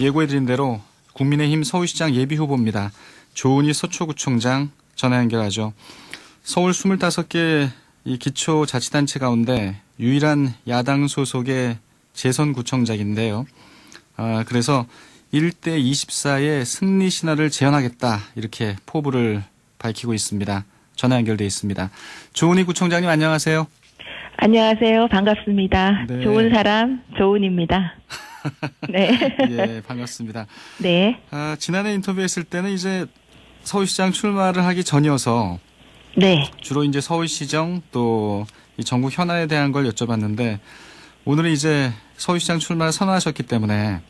예고해드린 대로 국민의힘 서울시장 예비후보입니다. 조은희 서초구청장 전화 연결하죠. 서울 25개 이 기초자치단체 가운데 유일한 야당 소속의 재선구청장인데요. 그래서 1대 24의 승리 신화를 재현하겠다 이렇게 포부를 밝히고 있습니다. 전화 연결돼 있습니다. 조은희 구청장님 안녕하세요. 안녕하세요. 반갑습니다. 네. 좋은 사람 조은입니다. 네. 예, 반갑습니다. 네. 지난해 인터뷰했을 때는 이제 서울시장 출마를 하기 전이어서 네. 주로 이제 서울시정 또 이 전국 현안에 대한 걸 여쭤봤는데 오늘은 이제 서울시장 출마를 선언하셨기 때문에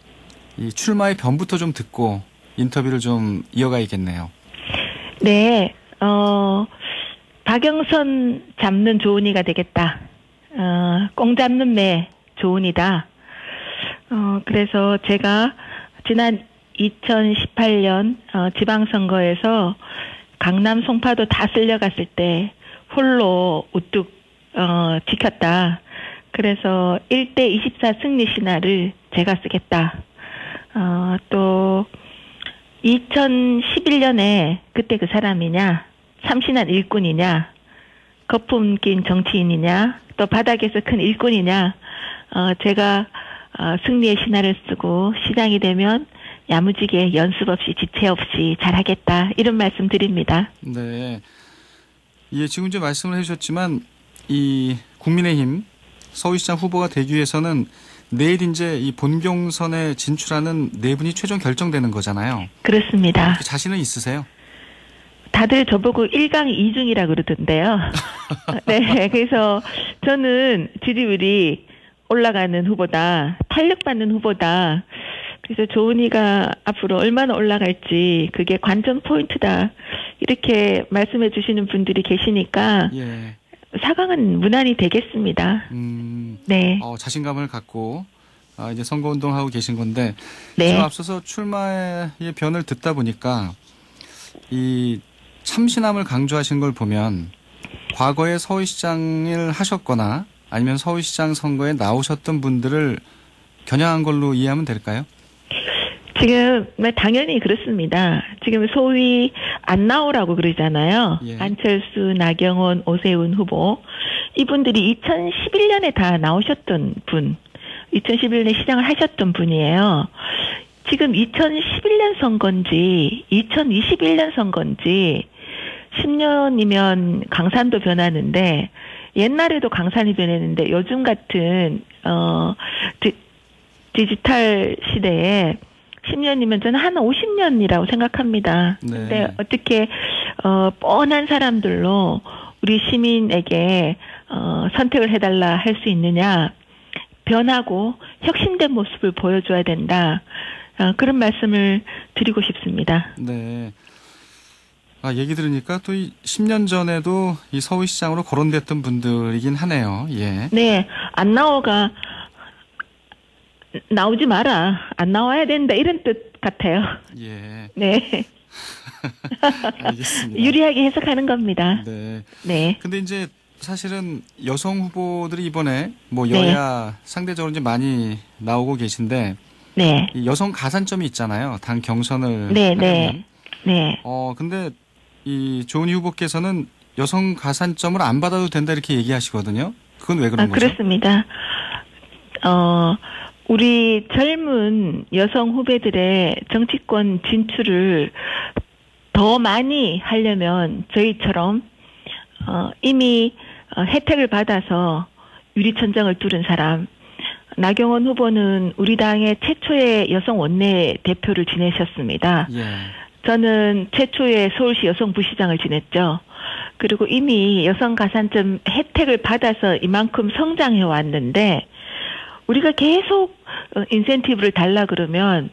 이 출마의 변부터 좀 듣고 인터뷰를 좀 이어가야겠네요. 네. 박영선 잡는 조은이가 되겠다. 꽁 잡는 매 조은이다. 그래서 제가 지난 2018년 지방선거에서 강남 송파도 다 쓸려갔을 때 홀로 우뚝 지켰다. 그래서 1대 24 승리 신화를 제가 쓰겠다. 또 2011년에 그때 그 사람이냐, 참신한 일꾼이냐, 거품 낀 정치인이냐, 또 바닥에서 큰 일꾼이냐, 제가 승리의 신화를 쓰고 시장이 되면 야무지게 연습 없이 지체 없이 잘하겠다 이런 말씀 드립니다. 네, 예, 지금 이제 말씀을 해주셨지만 이 국민의힘 서울시장 후보가 되기 위해서는 내일 이제 이 본경선에 진출하는 네 분이 최종 결정되는 거잖아요. 그렇습니다. 자신은 있으세요? 다들 저보고 1강 2중이라 그러던데요. 네, 그래서 저는 지지율이 올라가는 후보다, 탄력받는 후보다. 그래서 조은희가 앞으로 얼마나 올라갈지 그게 관전 포인트다. 이렇게 말씀해 주시는 분들이 계시니까 예. 4강은 무난히 되겠습니다. 네. 자신감을 갖고 이제 선거운동하고 계신 건데 네. 지금 앞서서 출마의 변을 듣다 보니까 이 참신함을 강조하신 걸 보면 과거에 서울시장을 하셨거나 아니면 서울시장 선거에 나오셨던 분들을 겨냥한 걸로 이해하면 될까요? 지금 당연히 그렇습니다. 지금 소위 안 나오라고 그러잖아요. 예. 안철수, 나경원, 오세훈 후보. 이분들이 2011년에 다 나오셨던 분. 2011년에 시장을 하셨던 분이에요. 지금 2011년 선거인지 2021년 선거인지 10년이면 강산도 변하는데 옛날에도 강산이 변했는데 요즘 같은 디지털 시대에 10년이면 저는 한 50년이라고 생각합니다. 네. 근데 어떻게 뻔한 사람들로 우리 시민에게 선택을 해달라 할 수 있느냐. 변하고 혁신된 모습을 보여줘야 된다. 그런 말씀을 드리고 싶습니다. 네. 얘기 들으니까 또 이 10년 전에도 이 서울시장으로 거론됐던 분들이긴 하네요. 예. 네. 안 나오지 마라. 안 나와야 된다. 이런 뜻 같아요. 예. 네. 알겠습니다. 유리하게 해석하는 겁니다. 네. 네. 근데 이제 사실은 여성 후보들이 이번에 뭐 여야 네. 상대적으로 이제 많이 나오고 계신데 네. 이 여성 가산점이 있잖아요. 당 경선을 네, 하려면. 네. 네. 근데 이 조은희 후보께서는 여성 가산점을 안 받아도 된다 이렇게 얘기하시거든요. 그건 왜 그런 거죠? 그렇습니다. 우리 젊은 여성 후배들의 정치권 진출을 더 많이 하려면 저희처럼 이미 혜택을 받아서 유리천장을 뚫은 사람, 나경원 후보는 우리 당의 최초의 여성 원내 대표를 지내셨습니다. 예. 저는 최초의 서울시 여성부시장을 지냈죠. 그리고 이미 여성 가산점 혜택을 받아서 이만큼 성장해 왔는데 우리가 계속 인센티브를 달라 그러면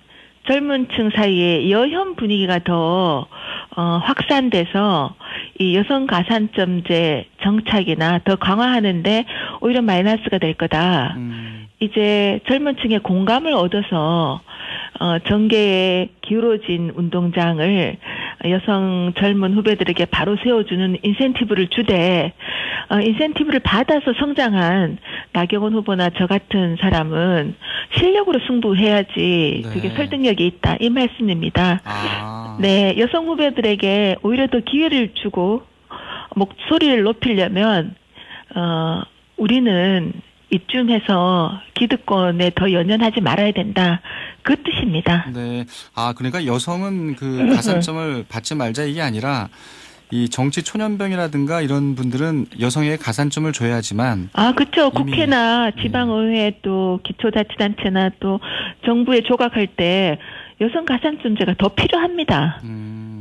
젊은 층 사이에 여혐 분위기가 더 확산돼서 이 여성 가산점제 정착이나 더 강화하는데 오히려 마이너스가 될 거다. 이제 젊은 층의 공감을 얻어서 정계에 기울어진 운동장을 여성 젊은 후배들에게 바로 세워주는 인센티브를 주되 인센티브를 받아서 성장한 나경원 후보나 저 같은 사람은 실력으로 승부해야지 네. 그게 설득력이 있다 이 말씀입니다. 네, 여성 후배들에게 오히려 더 기회를 주고 목소리를 높이려면 우리는 이쯤에서 기득권에 더 연연하지 말아야 된다. 그 뜻입니다. 네. 그러니까 여성은 그 가산점을 받지 말자 이게 아니라 이 정치 초년병이라든가 이런 분들은 여성에게 가산점을 줘야지만. 그렇죠. 국회나 지방의회 또 기초자치단체나 또 정부에 조각할 때 여성 가산점제가 더 필요합니다.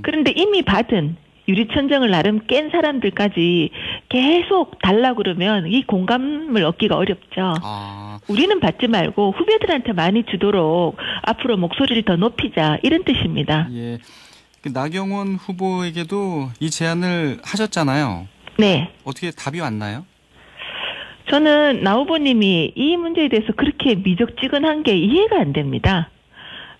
그런데 이미 받은 유리천정을 나름 깬 사람들까지 계속 달라고 그러면 이 공감을 얻기가 어렵죠. 우리는 받지 말고 후배들한테 많이 주도록 앞으로 목소리를 더 높이자 이런 뜻입니다. 예. 나경원 후보에게도 이 제안을 하셨잖아요. 네. 어떻게 답이 왔나요? 저는 나 후보님이 이 문제에 대해서 그렇게 미적지근한 게 이해가 안 됩니다.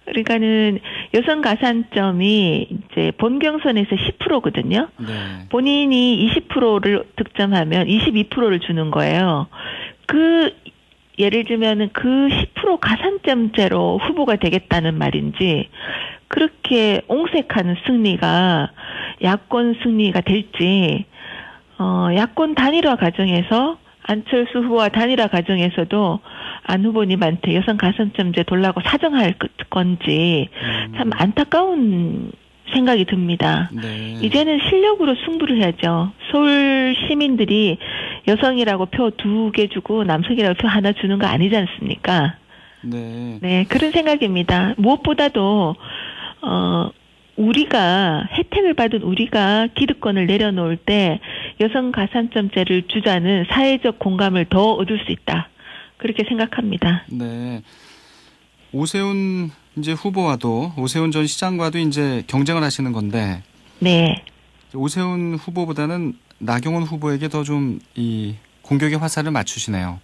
그러니까는 여성 가산점이 이제 본 경선에서 10%거든요. 네. 본인이 20%를 득점하면 22%를 주는 거예요. 예를 들면은 그 10% 가산점제로 후보가 되겠다는 말인지 그렇게 옹색하는 승리가 야권 승리가 될지 야권 단일화 과정에서 안철수 후보와 단일화 과정에서도 안 후보님한테 여성 가산점제 돌라고 사정할 건지 참 안타까운 생각이 듭니다. 네. 이제는 실력으로 승부를 해야죠. 서울 시민들이 여성이라고 표 2개 주고 남성이라고 표 하나 주는 거 아니지 않습니까? 네. 네, 그런 생각입니다. 무엇보다도 우리가 혜택을 받은 우리가 기득권을 내려놓을 때 여성 가산점제를 주자는 사회적 공감을 더 얻을 수 있다. 그렇게 생각합니다. 네. 오세훈 이제 후보와도 오세훈 전 시장과도 이제 경쟁을 하시는 건데. 네. 오세훈 후보보다는 나경원 후보에게 더 좀 이 공격의 화살을 맞추시네요.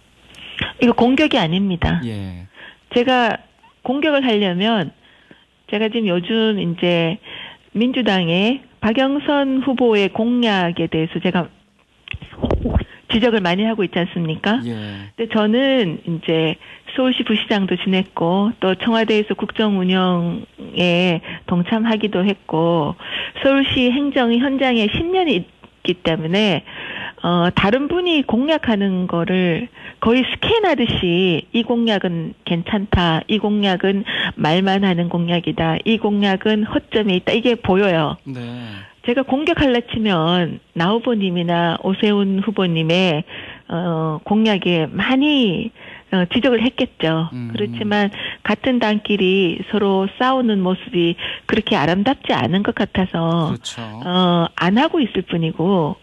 이거 공격이 아닙니다. 예. 제가 공격을 하려면 제가 지금 요즘 이제 민주당의 박영선 후보의 공약에 대해서 제가 지적을 많이 하고 있지 않습니까? 예. 근데 저는 이제 서울시 부시장도 지냈고 또 청와대에서 국정 운영에 동참하기도 했고 서울시 행정 현장에 10년이 있기 때문에 다른 분이 공약하는 거를 거의 스캔하듯이 이 공약은 괜찮다. 이 공약은 말만 하는 공약이다. 이 공약은 허점이 있다. 이게 보여요. 네. 제가 공격하려 치면 나 후보님이나 오세훈 후보님의 공약에 많이 지적을 했겠죠. 그렇지만 같은 당끼리 서로 싸우는 모습이 그렇게 아름답지 않은 것 같아서 그렇죠. 안 하고 있을 뿐이고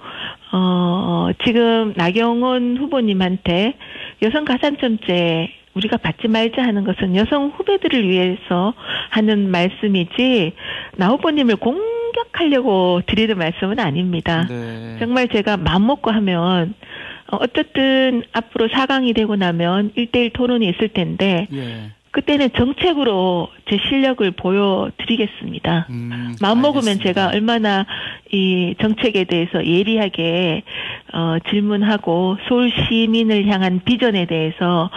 지금 나경원 후보님한테 여성 가산점제 우리가 받지 말자 하는 것은 여성 후배들을 위해서 하는 말씀이지 나 후보님을 공격하려고 드리는 말씀은 아닙니다. 네. 정말 제가 마음먹고 하면 어쨌든 앞으로 4강이 되고 나면 1대1 토론이 있을 텐데 예. 그때는 정책으로 제 실력을 보여드리겠습니다. 마음먹으면 알겠습니다. 제가 얼마나 이 정책에 대해서 예리하게 질문하고 서울 시민을 향한 비전에 대해서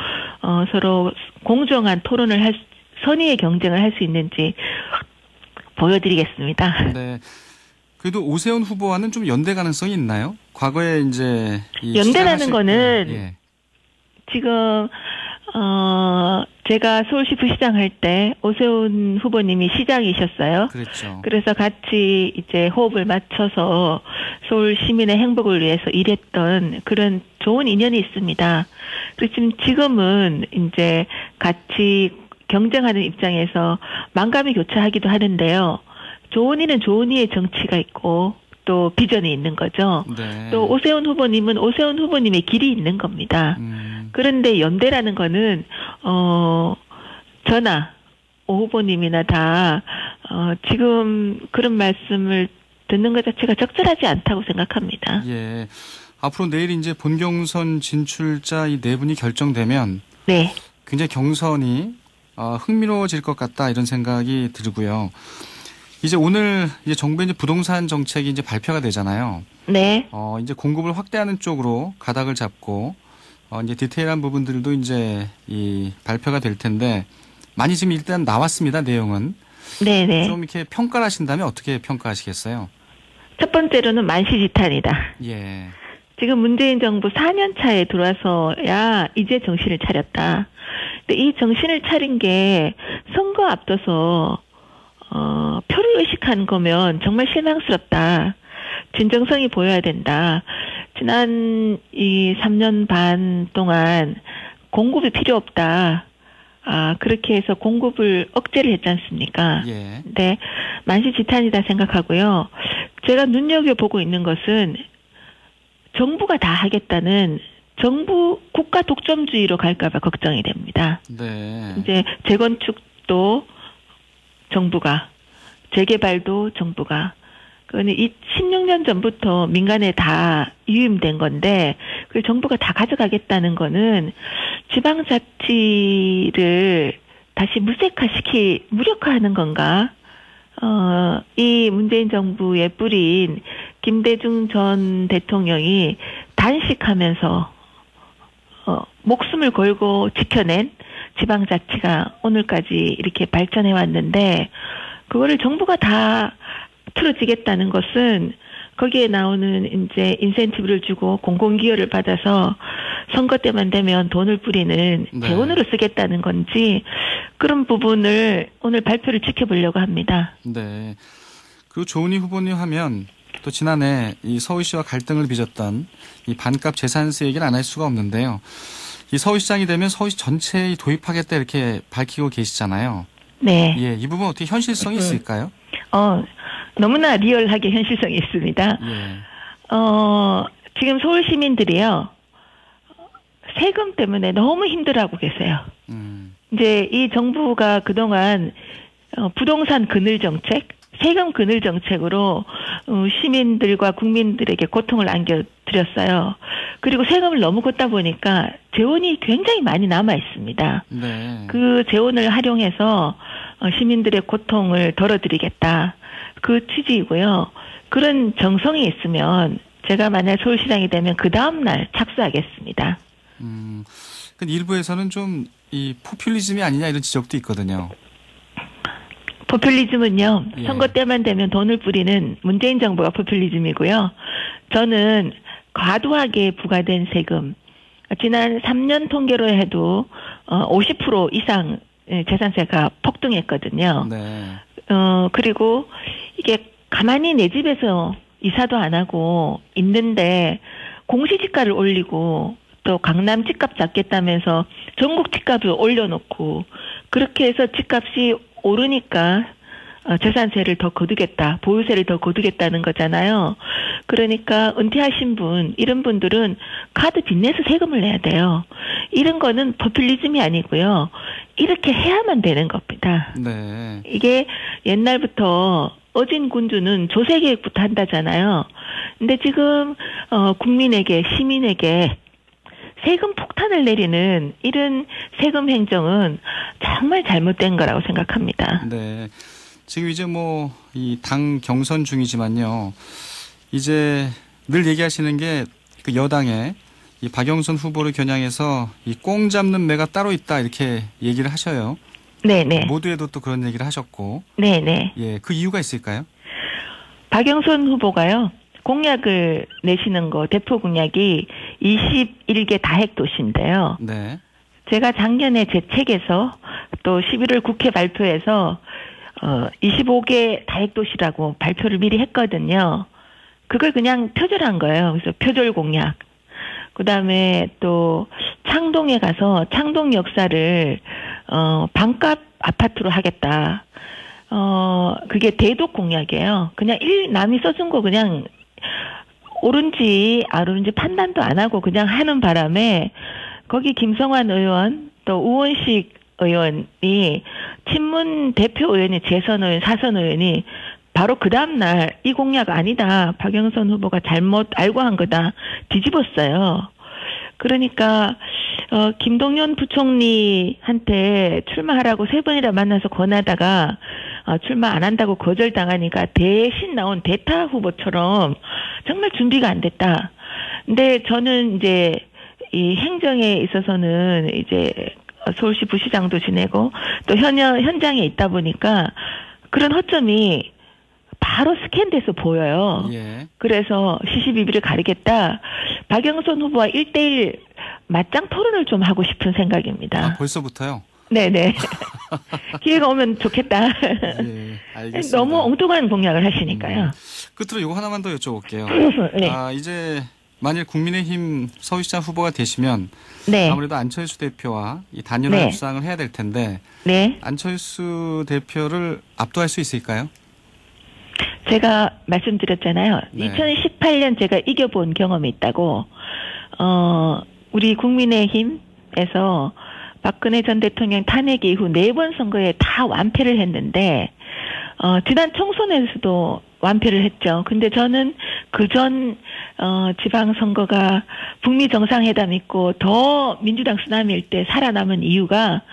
서로 공정한 토론을 선의의 경쟁을 할 수 있는지 보여드리겠습니다. 네. 그래도 오세훈 후보와는 좀 연대 가능성이 있나요? 과거에 이제 연대라는 거는 예. 지금 제가 서울시 부시장 할 때 오세훈 후보님이 시장이셨어요. 그렇죠. 그래서 같이 이제 호흡을 맞춰서 서울 시민의 행복을 위해서 일했던 그런 좋은 인연이 있습니다. 그렇지만 지금은 이제 같이 경쟁하는 입장에서 만감이 교차하기도 하는데요. 좋은 이는 좋은 이의 정치가 있고 또 비전이 있는 거죠. 네. 또 오세훈 후보님은 오세훈 후보님의 길이 있는 겁니다. 그런데 연대라는 거는 저나 오 후보님이나 다 지금 그런 말씀을 듣는 것 자체가 적절하지 않다고 생각합니다. 예. 앞으로 내일 이제 본경선 진출자 이 네 분이 결정되면 네. 굉장히 경선이 흥미로워질 것 같다 이런 생각이 들고요. 이제 오늘 이제 정부의 이제 부동산 정책이 이제 발표가 되잖아요. 네. 이제 공급을 확대하는 쪽으로 가닥을 잡고 이제 디테일한 부분들도 이제 이 발표가 될 텐데 많이 지금 일단 나왔습니다. 내용은. 네네. 좀 이렇게 평가를 하신다면 어떻게 평가하시겠어요? 첫 번째로는 만시지탄이다. 예. 지금 문재인 정부 4년 차에 들어와서야 이제 정신을 차렸다. 근데 이 정신을 차린 게 선거 앞둬서 표를 의식한 거면 정말 실망스럽다. 진정성이 보여야 된다. 지난 이 3년 반 동안 공급이 필요 없다. 그렇게 해서 공급을 억제를 했지 않습니까? 예. 네. 만시지탄이다 생각하고요. 제가 눈여겨보고 있는 것은 정부가 다 하겠다는 정부 국가 독점주의로 갈까봐 걱정이 됩니다. 네. 이제 재건축도 정부가, 재개발도 정부가. 그거는 16년 전부터 민간에 다 유임된 건데, 그 정부가 다 가져가겠다는 거는 지방자치를 다시 무력화하는 건가? 이 문재인 정부의 뿌린 김대중 전 대통령이 단식하면서 목숨을 걸고 지켜낸 지방자치가 오늘까지 이렇게 발전해 왔는데 그거를 정부가 다 틀어지겠다는 것은 거기에 나오는 이제 인센티브를 주고 공공기여를 받아서 선거 때만 되면 돈을 뿌리는 재원으로 쓰겠다는 건지 그런 부분을 오늘 발표를 지켜보려고 합니다. 네. 그리고 조은희 후보님 하면 또 지난해 이 서울시와 갈등을 빚었던 이 반값 재산세 얘기를 안 할 수가 없는데요. 이 서울시장이 되면 서울시 전체에 도입하겠다 이렇게 밝히고 계시잖아요. 네. 예, 이 부분 어떻게 현실성이 있을까요? 너무나 리얼하게 현실성이 있습니다. 예. 지금 서울 시민들이요. 세금 때문에 너무 힘들어하고 계세요. 이제 이 정부가 그동안 부동산 그늘 정책, 세금 그늘 정책으로 시민들과 국민들에게 고통을 안겨드렸어요. 그리고 세금을 너무 걷다 보니까 재원이 굉장히 많이 남아 있습니다. 네. 그 재원을 활용해서 시민들의 고통을 덜어드리겠다. 그 취지이고요. 그런 정성이 있으면 제가 만약 서울시장이 되면 그 다음날 착수하겠습니다. 근데 일부에서는 좀 이 포퓰리즘이 아니냐 이런 지적도 있거든요. 포퓰리즘은요. 예. 선거 때만 되면 돈을 뿌리는 문재인 정부가 포퓰리즘이고요. 저는 과도하게 부과된 세금, 지난 3년 통계로 해도 50% 이상 재산세가 폭등했거든요. 네. 그리고 이게 가만히 내 집에서 이사도 안 하고 있는데 공시지가를 올리고 또 강남 집값 잡겠다면서 전국 집값을 올려놓고 그렇게 해서 집값이 오르니까 재산세를 더 거두겠다, 보유세를 더 거두겠다는 거잖아요. 그러니까 은퇴하신 분, 이런 분들은 카드 빚내서 세금을 내야 돼요. 이런 거는 포퓰리즘이 아니고요. 이렇게 해야만 되는 겁니다. 네. 이게 옛날부터 어진 군주는 조세계획부터 한다잖아요. 근데 지금 국민에게, 시민에게 세금 폭탄을 내리는 이런 세금 행정은 정말 잘못된 거라고 생각합니다. 네. 지금 이제 뭐 이 당 경선 중이지만요. 이제 늘 얘기하시는 게 그 여당의 이 박영선 후보를 겨냥해서 이 꽁 잡는 매가 따로 있다 이렇게 얘기를 하셔요. 네네. 모두에도 또 그런 얘기를 하셨고. 네네. 예, 그 이유가 있을까요? 박영선 후보가요. 공약을 내시는 거 대표 공약이 21개 다핵 도시인데요. 네. 제가 작년에 제 책에서 또 11월 국회 발표에서 25개 다핵 도시라고 발표를 미리 했거든요. 그걸 그냥 표절한 거예요. 그래서 표절 공약. 그다음에 또 창동에 가서 창동 역사를 반값 아파트로 하겠다. 그게 대독 공약이에요. 그냥 남이 써준 거 그냥 옳은지 안 옳은지 판단도 안 하고 그냥 하는 바람에 거기 김성환 의원 또 우원식 의원이 친문 대표 의원이 재선 의원, 사선 의원이 바로 그 다음날 이 공약 아니다. 박영선 후보가 잘못 알고 한 거다. 뒤집었어요. 그러니까 김동연 부총리한테 출마하라고 3번이나 만나서 권하다가 출마 안 한다고 거절당하니까 대신 나온 대타 후보처럼 정말 준비가 안 됐다. 근데 저는 이제 이 행정에 있어서는 이제 서울시 부시장도 지내고 또 현장에 있다 보니까 그런 허점이 바로 스캔돼서 보여요. 예. 그래서 시시비비를 가리겠다. 박영선 후보와 1대1 맞짱 토론을 좀 하고 싶은 생각입니다. 아, 벌써부터요? 네네. 기회가 오면 좋겠다. 예, 알겠습니다. 너무 엉뚱한 공약을 하시니까요. 끝으로 이거 하나만 더 여쭤볼게요. 네. 이제 만일 국민의힘 서울시장 후보가 되시면 네. 아무래도 안철수 대표와 이 단일화 네. 협상을 해야 될 텐데 네. 안철수 대표를 압도할 수 있을까요? 제가 말씀드렸잖아요. 네. 2018년 제가 이겨본 경험이 있다고. 우리 국민의힘에서 박근혜 전 대통령 탄핵 이후 4번 선거에 다 완패를 했는데 지난 총선에서도 완패를 했죠. 근데 저는 그전 지방선거가 북미 정상회담 있고 더 민주당 쓰나미일 때 살아남은 이유가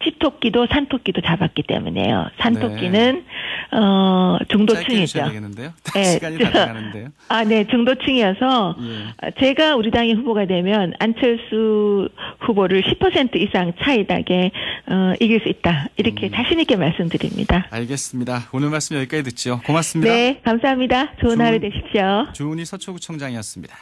집토끼도 산토끼도 잡았기 때문에요. 산토끼는 짧게 중도층이죠. 해주셔야 되겠는데요. 네. 시간이 다 돼가는데요. 네, 중도층이어서 예. 제가 우리 당의 후보가 되면 안철수 후보를 10% 이상 차이 나게 이길 수 있다. 이렇게 자신 있게 말씀드립니다. 알겠습니다. 오늘 말씀 여기까지 듣죠. 고맙습니다. 네, 감사합니다. 좋은 하루 되십시오. 주은희 서초구청장이었습니다.